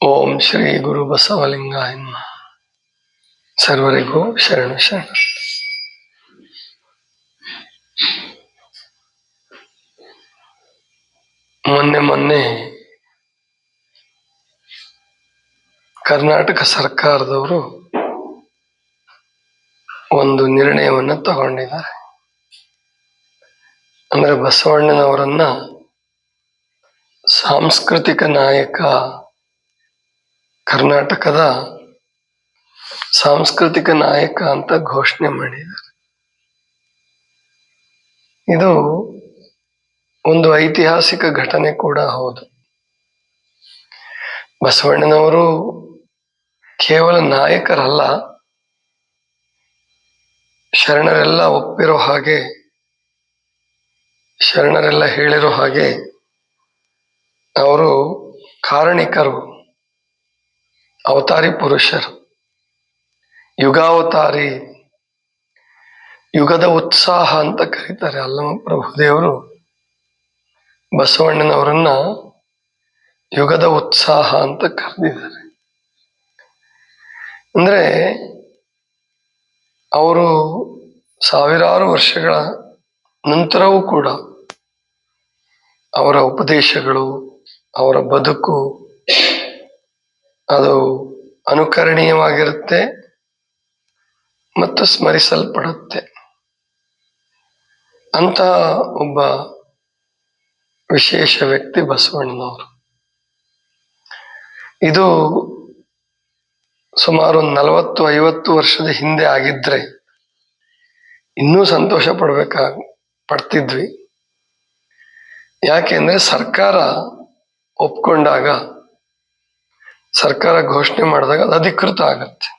ಓಂ ಶ್ರೀ ಗುರು ಬಸವಲಿಂಗಾಯ ನಮಃ. ಸರ್ವರಿಗೂ ಶರಣ ಶರಣ. ಮೊನ್ನೆ ಕರ್ನಾಟಕ ಸರ್ಕಾರದವರು ಒಂದು ನಿರ್ಣಯವನ್ನು ತಗೊಂಡಿದ್ದಾರೆ. ಅಂದ್ರೆ ಬಸವಣ್ಣನವರನ್ನ ಸಾಂಸ್ಕೃತಿಕ ನಾಯಕ, ಕರ್ನಾಟಕದ ಸಾಂಸ್ಕೃತಿಕ ನಾಯಕ ಅಂತ ಘೋಷಣೆ ಮಾಡಿದ್ದಾರೆ. ಇದು ಒಂದು ಐತಿಹಾಸಿಕ ಘಟನೆ ಕೂಡ ಹೌದು. ಬಸವಣ್ಣನವರು ಕೇವಲ ನಾಯಕರಲ್ಲ, ಶರಣರೆಲ್ಲ ಒಪ್ಪಿರೋ ಹಾಗೆ, ಶರಣರೆಲ್ಲ ಹೇಳಿರೋ ಹಾಗೆ ಅವರು ಕಾರಣಿಕರು, ಅವತಾರಿ ಪುರುಷರು, ಯುಗಾವತಾರಿ, ಯುಗದ ಉತ್ಸಾಹ ಅಂತ ಕರೀತಾರೆ. ಅಲ್ಲಮ ಪ್ರಭುದೇವರು ಬಸವಣ್ಣನವರನ್ನ ಯುಗದ ಉತ್ಸಾಹ ಅಂತ ಕರೆದಿದ್ದಾರೆ. ಅಂದ್ರೆ ಅವರು ಸಾವಿರಾರು ವರ್ಷಗಳ ನಂತರವೂ ಕೂಡ ಅವರ ಉಪದೇಶಗಳು, ಅವರ ಬದುಕು ಅದು ಅನುಕರಣೀಯವಾಗಿರುತ್ತೆ ಮತ್ತು ಸ್ಮರಿಸಲ್ಪಡುತ್ತೆ. ಅಂತ ಒಬ್ಬ ವಿಶೇಷ ವ್ಯಕ್ತಿ ಬಸವಣ್ಣನವರು. ಇದು ಸುಮಾರು 40-50 ವರ್ಷದ ಹಿಂದೆ ಆಗಿದ್ರೆ ಇನ್ನೂ ಸಂತೋಷ ಪಡ್ತಿದ್ವಿ. ಯಾಕೆಂದ್ರೆ ಸರ್ಕಾರ ಒಪ್ಕೊಂಡಾಗ, ಸರ್ಕಾರ ಘೋಷಣೆ ಮಾಡಿದಾಗ ಅದು ಅಧಿಕೃತ ಆಗತ್ತೆ.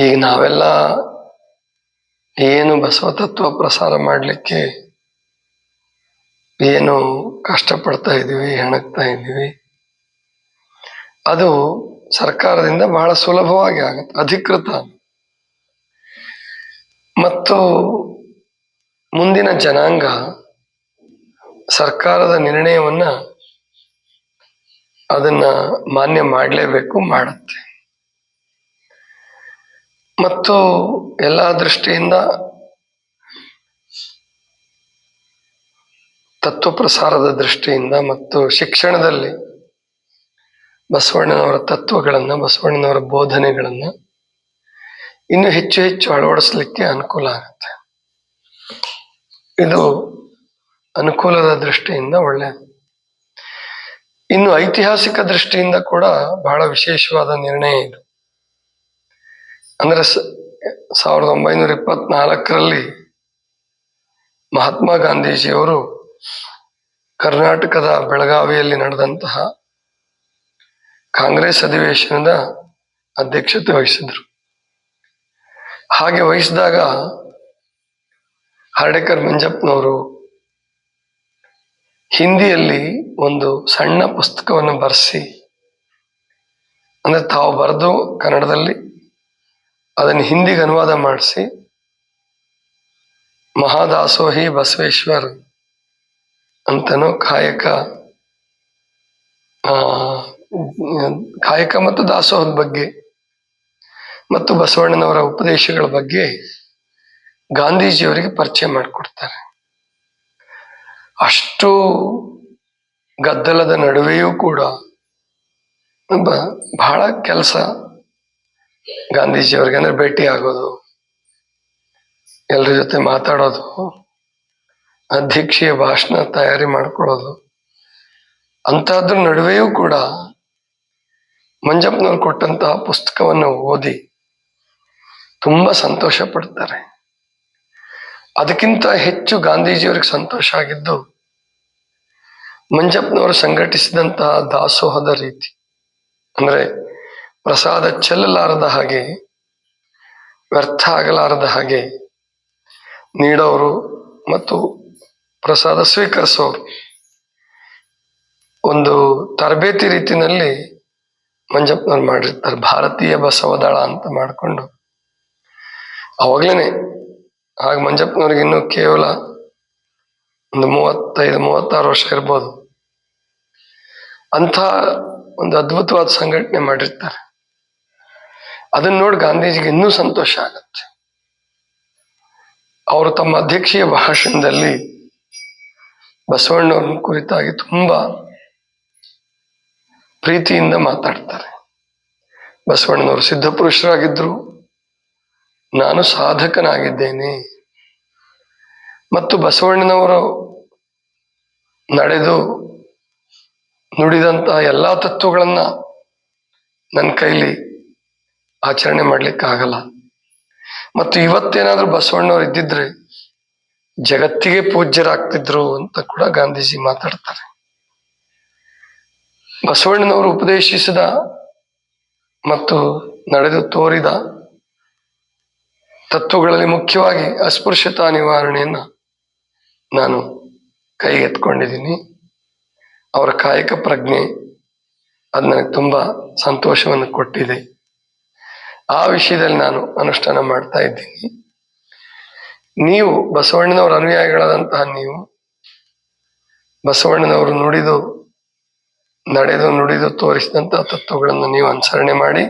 ಈಗ ನಾವೆಲ್ಲ ಏನು ಬಸವ ತತ್ವ ಪ್ರಸಾರ ಮಾಡಲಿಕ್ಕೆ ಏನು ಕಷ್ಟಪಡ್ತಾ ಇದ್ದೀವಿ, ಹೆಣಗ್ತಾ ಇದ್ದೀವಿ, ಅದು ಸರ್ಕಾರದಿಂದ ಬಹಳ ಸುಲಭವಾಗಿ ಆಗತ್ತೆ, ಅಧಿಕೃತ. ಮತ್ತು ಮುಂದಿನ ಜನಾಂಗ ಸರ್ಕಾರದ ನಿರ್ಣಯವನ್ನ ಅದನ್ನ ಮಾನ್ಯ ಮಾಡಲೇಬೇಕು, ಮಾಡುತ್ತೆ. ಮತ್ತು ಎಲ್ಲ ದೃಷ್ಟಿಯಿಂದ ತತ್ವ ಪ್ರಸಾರದ ದೃಷ್ಟಿಯಿಂದ ಮತ್ತು ಶಿಕ್ಷಣದಲ್ಲಿ ಬಸವಣ್ಣನವರ ತತ್ವಗಳನ್ನ, ಬಸವಣ್ಣನವರ ಬೋಧನೆಗಳನ್ನ ಇನ್ನು ಹೆಚ್ಚು ಹೆಚ್ಚು ಅಳವಡಿಸ್ಲಿಕ್ಕೆ ಅನುಕೂಲ ಆಗುತ್ತೆ. ಇದು ಅನುಕೂಲದ ದೃಷ್ಟಿಯಿಂದ ಒಳ್ಳೆಯದು. ಇನ್ನು ಐತಿಹಾಸಿಕ ದೃಷ್ಟಿಯಿಂದ ಕೂಡ ಬಹಳ ವಿಶೇಷವಾದ ನಿರ್ಣಯ ಇದು. ಅಂದ್ರೆ 1924ರಲ್ಲಿ ಮಹಾತ್ಮ ಗಾಂಧೀಜಿಯವರು ಕರ್ನಾಟಕದ ಬೆಳಗಾವಿಯಲ್ಲಿ ನಡೆದಂತಹ ಕಾಂಗ್ರೆಸ್ ಅಧಿವೇಶನದ ಅಧ್ಯಕ್ಷತೆ ವಹಿಸಿದ್ರು. ಹಾಗೆ ವಹಿಸಿದಾಗ ಹರ್ಡೇಕರ್ ಮಂಜಪ್ಪನವರು ಹಿಂದಿಯಲ್ಲಿ ಒಂದು ಸಣ್ಣ ಪುಸ್ತಕವನ್ನು ಬರೆಸಿ, ಅಂದ್ರೆ ತಾವು ಬರೆದು ಕನ್ನಡದಲ್ಲಿ ಅದನ್ನು ಹಿಂದಿಗೆ ಅನುವಾದ ಮಾಡಿಸಿ, ಮಹಾದಾಸೋಹಿ ಬಸವೇಶ್ವರ್ ಅಂತನೋ ಕಾಯಕ ಮತ್ತು ದಾಸೋಹದ ಬಗ್ಗೆ ಮತ್ತು ಬಸವಣ್ಣನವರ ಉಪದೇಶಗಳ ಬಗ್ಗೆ ಗಾಂಧೀಜಿಯವರಿಗೆ ಪರಿಚಯ ಮಾಡಿಕೊಡ್ತಾರೆ. ಅಷ್ಟು ಗದ್ದಲದ ನಡುವೆಯೂ ಕೂಡ ಬಹಳ ಕೆಲಸ ಗಾಂಧೀಜಿಯವರಿಗೆ. ಅಂದ್ರೆ ಭೇಟಿ ಆಗೋದು, ಎಲ್ಲರ ಜೊತೆ ಮಾತಾಡೋದು, ಅಧ್ಯಕ್ಷೀಯ ಭಾಷಣ ತಯಾರಿ ಮಾಡ್ಕೊಳ್ಳೋದು, ಅಂತಹದ್ರ ನಡುವೆಯೂ ಕೂಡ ಮಂಜಪ್ಪನವ್ರು ಕೊಟ್ಟಂತಹ ಪುಸ್ತಕವನ್ನು ಓದಿ ತುಂಬಾ ಸಂತೋಷ ಪಡ್ತಾರೆ. ಅದಕ್ಕಿಂತ ಹೆಚ್ಚು ಗಾಂಧೀಜಿಯವರಿಗೆ ಸಂತೋಷ ಆಗಿದ್ದು ಮಂಜಪ್ಪನವರು ಸಂಘಟಿಸಿದಂತಹ ದಾಸೋಹದ ರೀತಿ. ಅಂದ್ರೆ ಪ್ರಸಾದ ಚೆಲ್ಲಲಾರದ ಹಾಗೆ, ವ್ಯರ್ಥ ಆಗಲಾರದ ಹಾಗೆ ನೀಡೋರು ಮತ್ತು ಪ್ರಸಾದ ಸ್ವೀಕರಿಸೋರು ಒಂದು ತರಬೇತಿ ರೀತಿಯಲ್ಲಿ ಮಂಜಪ್ಪನವ್ರು ಮಾಡಿರ್ತಾರೆ. ಭಾರತೀಯ ಬಸವದಳ ಅಂತ ಮಾಡಿಕೊಂಡು, ಅವಾಗ್ಲೇನೆ ಆಗ ಮಂಜಪ್ಪನವ್ರಿಗೆ ಇನ್ನೂ ಕೇವಲ ಒಂದು 35-36 ವರ್ಷ ಇರ್ಬೋದು. ಅಂಥ ಒಂದು ಅದ್ಭುತವಾದ ಸಂಘಟನೆ ಮಾಡಿರ್ತಾರೆ. ಅದನ್ನ ನೋಡಿ ಗಾಂಧೀಜಿಗೆ ಇನ್ನೂ ಸಂತೋಷ ಆಗತ್ತೆ. ಅವರು ತಮ್ಮ ಅಧ್ಯಕ್ಷೀಯ ಭಾಷಣದಲ್ಲಿ ಬಸವಣ್ಣವ್ರನ್ನ ಕುರಿತಾಗಿ ತುಂಬಾ ಪ್ರೀತಿಯಿಂದ ಮಾತಾಡ್ತಾರೆ. ಬಸವಣ್ಣನವರು ಸಿದ್ಧ ಪುರುಷರಾಗಿದ್ರು, ನಾನು ಸಾಧಕನಾಗಿದ್ದೇನೆ ಮತ್ತು ಬಸವಣ್ಣನವರು ನಡೆದು ನುಡಿದಂತಹ ಎಲ್ಲಾ ತತ್ವಗಳನ್ನ ನನ್ನ ಕೈಲಿ ಆಚರಣೆ ಮಾಡ್ಲಿಕ್ಕಾಗಲ್ಲ. ಮತ್ತು ಇವತ್ತೇನಾದ್ರೂ ಬಸವಣ್ಣವ್ರು ಇದ್ದಿದ್ರೆ ಜಗತ್ತಿಗೆ ಪೂಜ್ಯರಾಗ್ತಿದ್ರು ಅಂತ ಕೂಡ ಗಾಂಧೀಜಿ ಮಾತಾಡ್ತಾರೆ. ಬಸವಣ್ಣನವರು ಉಪದೇಶಿಸಿದ ಮತ್ತು ನಡೆದು ತೋರಿದ ತತ್ವಗಳಲ್ಲಿ ಮುಖ್ಯವಾಗಿ ಅಸ್ಪೃಶ್ಯತಾ ನಿವಾರಣೆಯನ್ನ ನಾನು ಕೈಗೆತ್ಕೊಂಡಿದ್ದೀನಿ. ಅವರ ಕಾಯಕ ಪ್ರಜ್ಞೆ ಅದು ನನಗೆ ತುಂಬಾ ಸಂತೋಷವನ್ನು ಕೊಟ್ಟಿದೆ. ಆ ವಿಷಯದಲ್ಲಿ ನಾನು ಅನುಷ್ಠಾನ ಮಾಡ್ತಾ ಇದ್ದೀನಿ. ನೀವು ಬಸವಣ್ಣನವರ ಅನುಯಾಯಿಗಳಾದಂತಹ ನೀವು ಬಸವಣ್ಣನವರು ನಡೆದು ತೋರಿಸಿದಂತಹ ತತ್ವಗಳನ್ನು ನೀವು ಅನುಸರಣೆ ಮಾಡಿ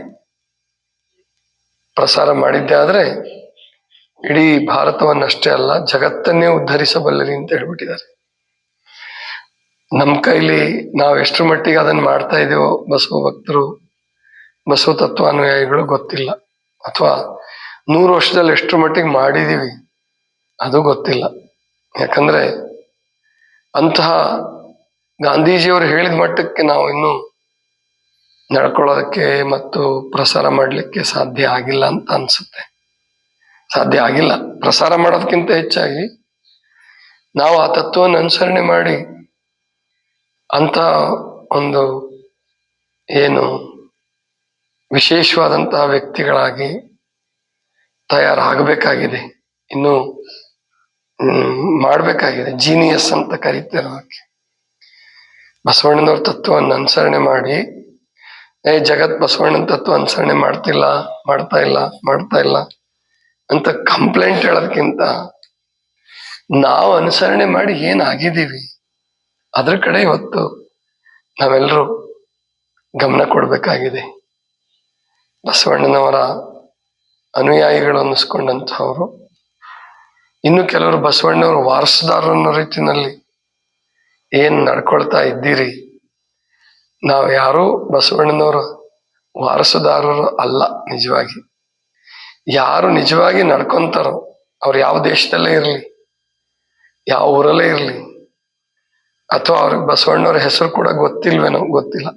ಪ್ರಸಾರ ಮಾಡಿದ್ದೆ ಆದ್ರೆ ಇಡೀ ಭಾರತವನ್ನಷ್ಟೇ ಅಲ್ಲ ಜಗತ್ತನ್ನೇ ಉದ್ಧರಿಸಬಲ್ಲರಿ ಅಂತ ಹೇಳ್ಬಿಟ್ಟಿದ್ದಾರೆ. ನಮ್ಮ ಕೈಲಿ ನಾವು ಎಷ್ಟರ ಮಟ್ಟಿಗೆ ಅದನ್ನು ಮಾಡ್ತಾ ಇದೀವೋ ಬಸವ ಭಕ್ತರು, ಬಸವ ತತ್ವಾನುಯಾಯಿಗಳು ಗೊತ್ತಿಲ್ಲ. ಅಥವಾ 100 ವರ್ಷದಲ್ಲಿ ಎಷ್ಟರ ಮಟ್ಟಿಗೆ ಮಾಡಿದೀವಿ ಅದು ಗೊತ್ತಿಲ್ಲ. ಯಾಕಂದ್ರೆ ಅಂತಹ ಗಾಂಧೀಜಿಯವರು ಹೇಳಿದ ಮಟ್ಟಕ್ಕೆ ನಾವು ಇನ್ನೂ ನಡ್ಕೊಳ್ಳೋದಕ್ಕೆ ಮತ್ತು ಪ್ರಸಾರ ಮಾಡಲಿಕ್ಕೆ ಸಾಧ್ಯ ಆಗಿಲ್ಲ ಅಂತ ಅನ್ಸುತ್ತೆ. ಸಾಧ್ಯ ಆಗಿಲ್ಲ. ಪ್ರಸಾರ ಮಾಡೋದಕ್ಕಿಂತ ಹೆಚ್ಚಾಗಿ ನಾವು ಆ ತತ್ವವನ್ನು ಅನುಸರಣೆ ಮಾಡಿ ಅಂತ ಒಂದು ಏನು ವಿಶೇಷವಾದಂತಹ ವ್ಯಕ್ತಿಗಳಾಗಿ ತಯಾರಾಗಬೇಕಾಗಿದೆ. ಇನ್ನು ಮಾಡಬೇಕಾಗಿದೆ. ಜೀನಿಯಸ್ ಅಂತ ಕರೀತಿರೋದಕ್ಕೆ ಬಸವಣ್ಣನವ್ರ ತತ್ವವನ್ನು ಅನುಸರಣೆ ಮಾಡಿ ಜಗತ್ ಬಸವಣ್ಣನ ತತ್ವ ಅನುಸರಣೆ ಮಾಡ್ತಾ ಇಲ್ಲ ಅಂತ ಕಂಪ್ಲೇಂಟ್ ಹೇಳೋದಕ್ಕಿಂತ ನಾವು ಅನುಸರಣೆ ಮಾಡಿ ಏನಾಗಿದ್ದೀವಿ ಅದ್ರ ಕಡೆ ಇವತ್ತು ನಾವೆಲ್ಲರೂ ಗಮನ ಕೊಡಬೇಕಾಗಿದೆ. ಬಸವಣ್ಣನವರ ಅನುಯಾಯಿಗಳು ಅನ್ನಿಸ್ಕೊಂಡಂಥವ್ರು ಇನ್ನು ಕೆಲವರು ಬಸವಣ್ಣನವರು ವಾರಸುದಾರರು ಅನ್ನೋ ರೀತಿಯಲ್ಲಿ ಏನ್ ನಡ್ಕೊಳ್ತಾ ಇದ್ದೀರಿ. ನಾವು ಯಾರೂ ಬಸವಣ್ಣನವರು ವಾರಸುದಾರರು ಅಲ್ಲ. ನಿಜವಾಗಿ ಯಾರು ನಿಜವಾಗಿ ನಡ್ಕೊಂತಾರೋ ಅವ್ರು ಯಾವ ದೇಶದಲ್ಲೇ ಇರಲಿ, ಯಾವ ಊರಲ್ಲೇ ಇರಲಿ, ಅಥವಾ ಅವ್ರಿಗೆ ಬಸವಣ್ಣವ್ರ ಹೆಸರು ಕೂಡ ಗೊತ್ತಿಲ್ವೇನೋ ಗೊತ್ತಿಲ್ಲ,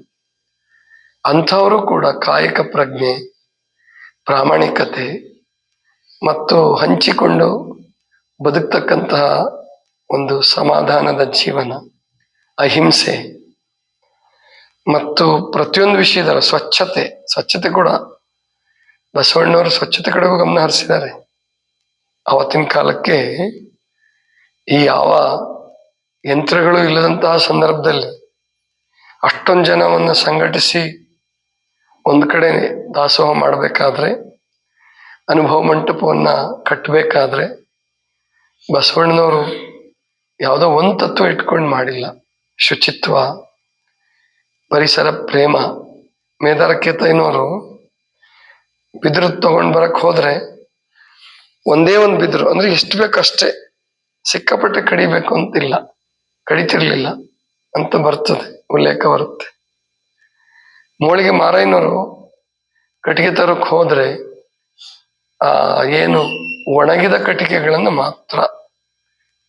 ಅಂಥವರು ಕೂಡ ಕಾಯಕ ಪ್ರಜ್ಞೆ, ಪ್ರಾಮಾಣಿಕತೆ ಮತ್ತು ಹಂಚಿಕೊಂಡು ಬದುಕ್ತಕ್ಕಂತಹ ಒಂದು ಸಮಾಧಾನದ ಜೀವನ, ಅಹಿಂಸೆ ಮತ್ತು ಪ್ರತಿಯೊಂದು ವಿಷಯದ ಸ್ವಚ್ಛತೆ ಕೂಡ ಬಸವಣ್ಣವರು ಸ್ವಚ್ಛತೆ ಕಡೆಗೂ ಗಮನ ಹರಿಸಿದ್ದಾರೆ. ಅವತ್ತಿನ ಕಾಲಕ್ಕೆ ಈ ಯಾವ ಯಂತ್ರಗಳು ಇಲ್ಲದಂತಹ ಸಂದರ್ಭದಲ್ಲಿ ಅಷ್ಟೊಂದು ಜನವನ್ನು ಸಂಘಟಿಸಿ ಒಂದು ಕಡೆ ದಾಸೋಹ ಮಾಡಬೇಕಾದ್ರೆ, ಅನುಭವ ಮಂಟಪವನ್ನ ಕಟ್ಟಬೇಕಾದ್ರೆ ಬಸವಣ್ಣನವರು ಯಾವುದೋ ಒಂದು ತತ್ವ ಇಟ್ಕೊಂಡು ಮಾಡಿಲ್ಲ. ಶುಚಿತ್ವ, ಪರಿಸರ ಪ್ರೇಮ. ಮೇದಾರಕೇತಯ್ಯನವರು ಬಿದಿರು ತಗೊಂಡ್ ಬರಕ್ ಹೋದ್ರೆ ಒಂದೇ ಒಂದು ಬಿದಿರು ಅಂದ್ರೆ ಎಷ್ಟು ಬೇಕಷ್ಟೇ, ಸಿಕ್ಕಾಪಟ್ಟೆ ಕಡಿಬೇಕು ಅಂತಿಲ್ಲ, ಕಡಿತಿರ್ಲಿಲ್ಲ ಅಂತ ಬರ್ತದೆ, ಉಲ್ಲೇಖ ಬರುತ್ತೆ. ಮೋಳಿಗೆ ಮಾರಯ್ಯನವರು ಕಟ್ಟಿಗೆ ತರಕ್ ಹೋದ್ರೆ ಏನು ಒಣಗಿದ ಕಟ್ಟಿಗೆಗಳನ್ನು ಮಾತ್ರ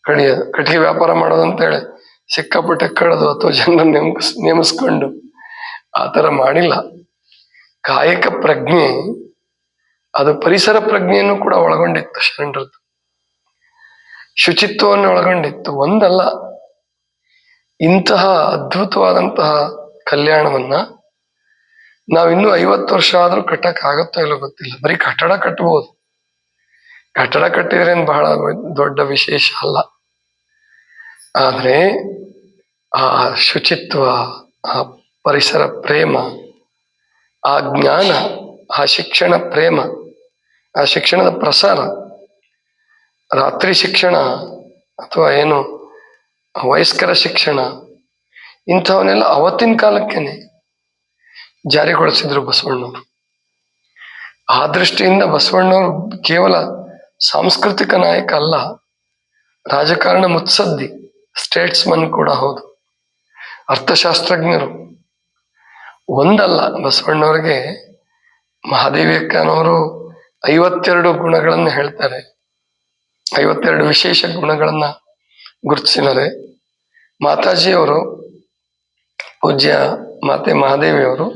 ಕಡಿಯೋದು. ಕಟ್ಟಿಗೆ ವ್ಯಾಪಾರ ಮಾಡೋದು ಅಂತ ಹೇಳಿ ಸಿಕ್ಕಾಪಟ್ಟೆ ಕಳೆದು ಅಥವಾ ಜನರನ್ನು ನೇಮಿಸ್ಕೊಂಡು ಆ ಥರ ಮಾಡಿಲ್ಲ. ಕಾಯಕ ಪ್ರಜ್ಞೆ ಅದು ಪರಿಸರ ಪ್ರಜ್ಞೆಯನ್ನು ಕೂಡ ಒಳಗೊಂಡಿತ್ತು. ಶರಣರದ್ದು ಶುಚಿತ್ವವನ್ನು ಒಳಗೊಂಡಿತ್ತು. ಒಂದಲ್ಲ, ಇಂತಹ ಅದ್ಭುತವಾದಂತಹ ಕಲ್ಯಾಣವನ್ನ ನಾವಿನ್ನೂ 50 ವರ್ಷ ಆದ್ರೂ ಕಟ್ಟಕ್ ಆಗುತ್ತೋ ಇಲ್ಲೋ ಗೊತ್ತಿಲ್ಲ. ಬರೀ ಕಟ್ಟಡ ಕಟ್ಟಬಹುದು. ಕಟ್ಟಡ ಕಟ್ಟಿದ್ರೇನು ಬಹಳ ದೊಡ್ಡ ವಿಶೇಷ ಅಲ್ಲ. ಆದ್ರೆ ಆ ಶುಚಿತ್ವ, ಆ ಪರಿಸರ ಪ್ರೇಮ, ಆ ಜ್ಞಾನ, ಆ ಶಿಕ್ಷಣ ಪ್ರೇಮ, ಆ ಶಿಕ್ಷಣದ ಪ್ರಸಾರ, ರಾತ್ರಿ ಶಿಕ್ಷಣ ಅಥವಾ ಏನು ವಯಸ್ಕರ ಶಿಕ್ಷಣ, ಇಂಥವನ್ನೆಲ್ಲ ಅವತ್ತಿನ ಕಾಲಕ್ಕೇನೆ ಜಾರಿಗೊಳಿಸಿದ್ರು ಬಸವಣ್ಣವರು. ಆ ದೃಷ್ಟಿಯಿಂದ ಬಸವಣ್ಣವರು ಕೇವಲ ಸಾಂಸ್ಕೃತಿಕ ನಾಯಕ ಅಲ್ಲ, ರಾಜಕಾರಣ ಮುತ್ಸದ್ದಿ, ಸ್ಟೇಟ್ಸ್ಮನ್ ಕೂಡ ಹೌದು, ಅರ್ಥಶಾಸ್ತ್ರಜ್ಞರು. ಒಂದಲ್ಲ, ಬಸವಣ್ಣವರಿಗೆ ಮಹಾದೇವಿಯಕ್ಕನವರು 52 ಗುಣಗಳನ್ನು ಹೇಳ್ತಾರೆ, 52 ವಿಶೇಷ ಗುಣಗಳನ್ನ ಗುರುತಿಸಿದ್ದಾರೆ. ಮಾತಾಜಿಯವರು, ಪೂಜ್ಯ ಮಾತೆ ಮಹಾದೇವಿಯವರು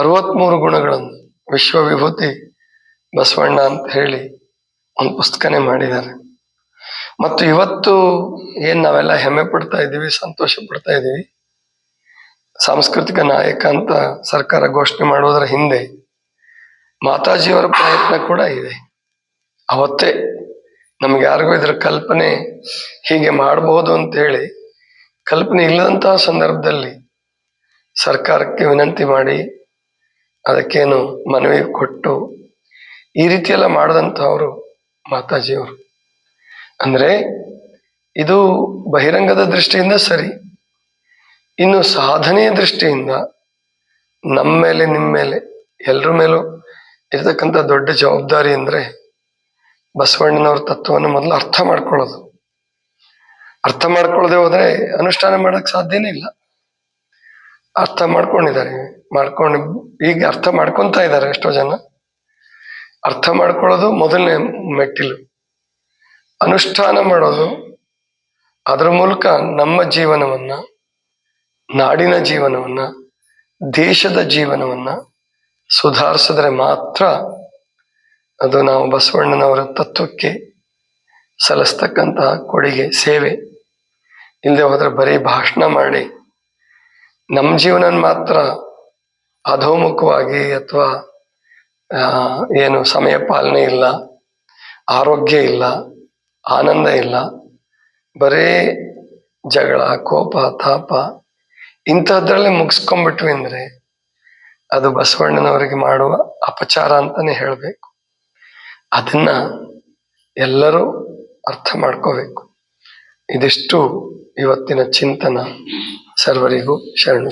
63 ಗುಣಗಳನ್ನು, ವಿಶ್ವವಿಭೂತಿ ಬಸವಣ್ಣ ಅಂತ ಹೇಳಿ ಒಂದು ಪುಸ್ತಕನೇ ಮಾಡಿದ್ದಾರೆ. ಮತ್ತು ಇವತ್ತು ನಾವೆಲ್ಲ ಹೆಮ್ಮೆ ಪಡ್ತಾ ಇದ್ದೀವಿ, ಸಂತೋಷ ಪಡ್ತಾ ಇದ್ದೀವಿ, ಸಾಂಸ್ಕೃತಿಕ ನಾಯಕ ಅಂತ ಸರ್ಕಾರ ಘೋಷಣೆ ಮಾಡುವುದರ ಹಿಂದೆ ಮಾತಾಜಿಯವರ ಪ್ರಯತ್ನ ಕೂಡ ಇದೆ. ಅವತ್ತೇ ನಮ್ಗೆ ಯಾರಿಗೂ ಇದರ ಕಲ್ಪನೆ ಹೀಗೆ ಮಾಡಬಹುದು ಅಂತ ಹೇಳಿ ಕಲ್ಪನೆ ಇಲ್ಲದಂತಹ ಸಂದರ್ಭದಲ್ಲಿ ಸರ್ಕಾರಕ್ಕೆ ವಿನಂತಿ ಮಾಡಿ ಅದಕ್ಕೇನು ಮನವಿ ಕೊಟ್ಟು ಈ ರೀತಿಯೆಲ್ಲ ಮಾಡಿದಂಥವರು ಮಾತಾಜಿಯವರು. ಅಂದ್ರೆ ಇದು ಬಹಿರಂಗದ ದೃಷ್ಟಿಯಿಂದ ಸರಿ, ಇನ್ನು ಸಾಧನೆಯ ದೃಷ್ಟಿಯಿಂದ ನಮ್ಮ ಮೇಲೆ, ನಿಮ್ಮ ಮೇಲೆ, ಎಲ್ಲರ ಮೇಲೂ ಇರ್ತಕ್ಕಂಥ ದೊಡ್ಡ ಜವಾಬ್ದಾರಿ ಅಂದ್ರೆ ಬಸವಣ್ಣನವ್ರ ತತ್ವವನ್ನು ಮೊದಲು ಅರ್ಥ ಮಾಡ್ಕೊಳ್ಳೋದು. ಅರ್ಥ ಮಾಡ್ಕೊಳ್ಳದೆ ಹೋದ್ರೆ ಅನುಷ್ಠಾನ ಮಾಡಕ್ ಸಾಧ್ಯನೇ ಇಲ್ಲ. ಅರ್ಥ ಮಾಡ್ಕೊಂಡಿದ್ದಾರೆ, ಈಗ ಅರ್ಥ ಮಾಡ್ಕೊತಾ ಇದ್ದಾರೆ ಎಷ್ಟೋ ಜನ. ಅರ್ಥ ಮಾಡ್ಕೊಳ್ಳೋದು ಮೊದಲನೇ ಮೆಟ್ಟಿಲು, ಅನುಷ್ಠಾನ ಮಾಡೋದು, ಅದರ ಮೂಲಕ ನಮ್ಮ ಜೀವನವನ್ನ, ನಾಡಿನ ಜೀವನವನ್ನ, ದೇಶದ ಜೀವನವನ್ನ ಸುಧಾರಿಸಿದ್ರೆ ಮಾತ್ರ ಅದು ನಾವು ಬಸವಣ್ಣನವರ ತತ್ವಕ್ಕೆ ಸಲ್ಲಿಸ್ತಕ್ಕಂತಹ ಕೊಡುಗೆ, ಸೇವೆ. ಇಲ್ಲದೆ ಹೋದ್ರೆ ಬರೀ ಭಾಷಣ ಮಾಡಿ ನಮ್ಮ ಜೀವನ ಮಾತ್ರ ಅಧೋಮುಖವಾಗಿ, ಅಥವಾ ಏನು ಸಮಯ ಪಾಲನೆ ಇಲ್ಲ, ಆರೋಗ್ಯ ಇಲ್ಲ, ಆನಂದ ಇಲ್ಲ, ಬರೇ ಜಗಳ, ಕೋಪ, ತಾಪ ಇಂಥದ್ರಲ್ಲೇ ಮುಗಿಸ್ಕೊಂಡ್ಬಿಟ್ವಿ ಅಂದ್ರೆ ಅದು ಬಸವಣ್ಣನವರಿಗೆ ಮಾಡುವ ಅಪಚಾರ ಅಂತಾನೆ ಹೇಳಬೇಕು. ಅದನ್ನ ಎಲ್ಲರೂ ಅರ್ಥ ಮಾಡ್ಕೋಬೇಕು. ಇದಿಷ್ಟು ಇವತ್ತಿನ ಚಿಂತನ. ಸರ್ವರಿಗೂ ಶರಣ.